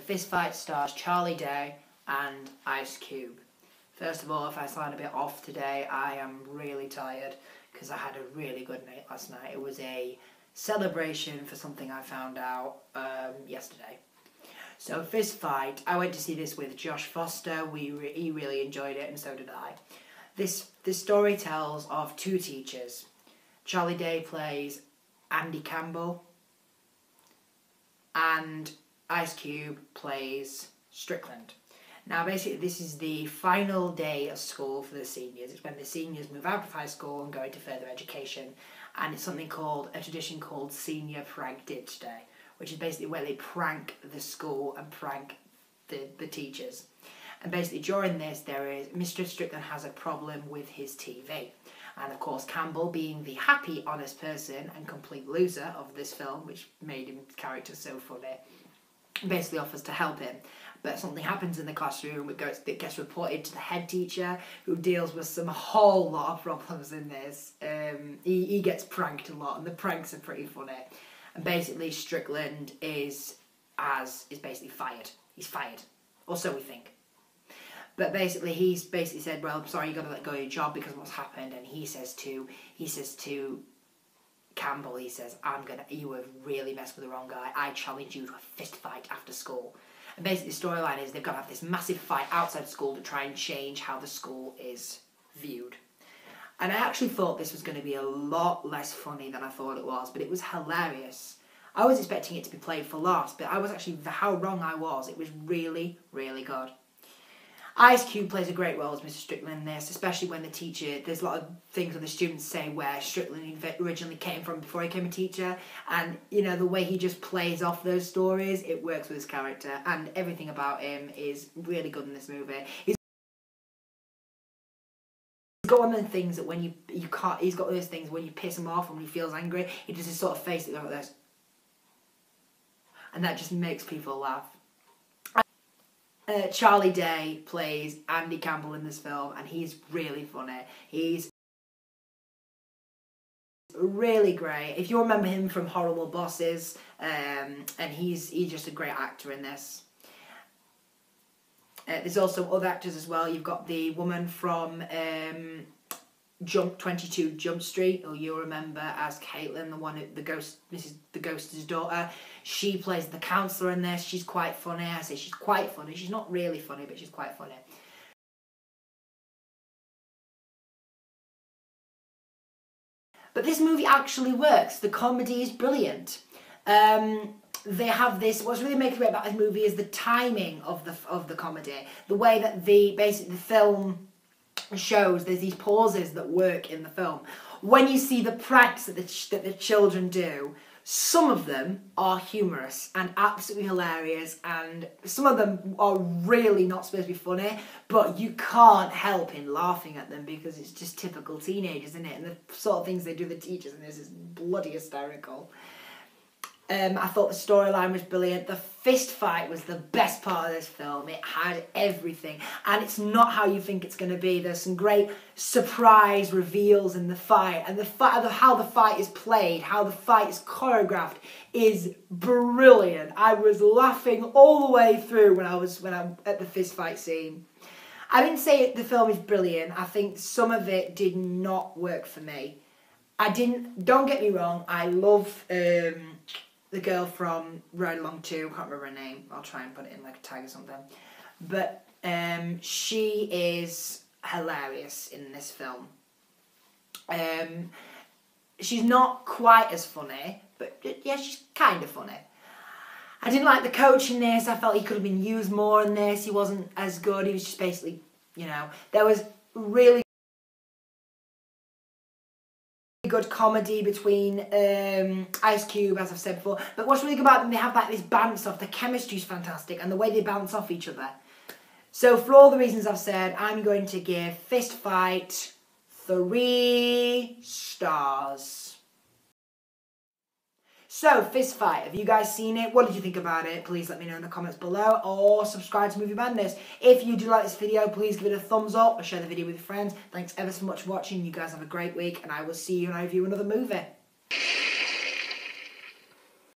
Fist Fight stars Charlie Day and Ice Cube. First of all, if I sound a bit off today, I am really tired because I had a really good night last night. It was a celebration for something I found out yesterday. So Fist Fight, I went to see this with Josh Foster. He really enjoyed it, and so did I. This story tells of two teachers. Charlie Day plays Andy Campbell, and Ice Cube plays Strickland. Now basically this is the final day of school for the seniors. It's when the seniors move out of high school and go into further education, and it's something called, a tradition called Senior Prank Ditch Day, which is basically where they prank the school and prank the teachers. And basically during this, Mr. Strickland has a problem with his TV. And of course Campbell, being the happy, honest person and complete loser of this film, which made his character so funny, basically offers to help him. But something happens in the classroom, it gets reported to the head teacher, who deals with some whole lot of problems in this. He gets pranked a lot, and the pranks are pretty funny. And basically Strickland is basically fired. He's fired, or so we think. But basically he's basically said, well, I'm sorry, you've got to let go of your job because of what's happened. And he says to Campbell, he says, you have really messed with the wrong guy. I challenge you to a fist fight after school. And basically the storyline is they've got to have this massive fight outside school to try and change how the school is viewed. And I actually thought this was going to be a lot less funny than I thought it was, but it was hilarious. I was expecting it to be played for laughs, but I was actually, how wrong I was. It was really, really good. Ice Cube plays a great role as Mr. Strickland in this, especially when the teacher, there's a lot of things that the students say where Strickland originally came from before he became a teacher, and you know, the way he just plays off those stories, it works with his character, and everything about him is really good in this movie. He's got one of the things that when you can't, he's got those things when you piss him off, when he feels angry, he does this sort of face that goes like this. And that just makes people laugh. Charlie Day plays Andy Campbell in this film, and he's really funny. He's really great. If you remember him from Horrible Bosses, and he's just a great actor in this. There's also other actors as well. You've got the woman from 22 Jump Street, who you'll remember as Caitlin, the Ghost's daughter. She plays the counsellor in this. She's quite funny. I say she's quite funny. She's not really funny, but she's quite funny. But this movie actually works. The comedy is brilliant. They have this. What's really making it about this movie is the timing of the comedy, the way that the film shows. There's these pauses that work in the film. When you see the pranks that the children do, some of them are humorous and absolutely hilarious, and some of them are really not supposed to be funny, but you can't help in laughing at them because it's just typical teenagers, isn't it? And the sort of things they do to the teachers in this is bloody hysterical. I thought the storyline was brilliant. The fist fight was the best part of this film. It had everything. And it's not how you think it's going to be. There's some great surprise reveals in the fight. And how the fight is played, how the fight is choreographed is brilliant. I was laughing all the way through when I'm at the fist fight scene. I didn't say the film is brilliant. I think some of it did not work for me. Don't get me wrong, I love the girl from Ride Along 2, I can't remember her name, I'll try and put it in like a tag or something. But she is hilarious in this film. She's not quite as funny, but yeah, she's kind of funny. I didn't like the coach in this. I felt he could have been used more in this. He wasn't as good. He was just basically, you know, there was really good comedy between Ice Cube, as I've said before. But what's really good about them, they have like this bounce off. The chemistry's fantastic, and the way they bounce off each other. So for all the reasons I've said, I'm going to give Fist Fight 3 stars. So, Fist Fight, have you guys seen it? What did you think about it? Please let me know in the comments below, or subscribe to Movie Madness. If you do like this video, please give it a thumbs up or share the video with your friends. Thanks ever so much for watching. You guys have a great week, and I will see you when I review another movie.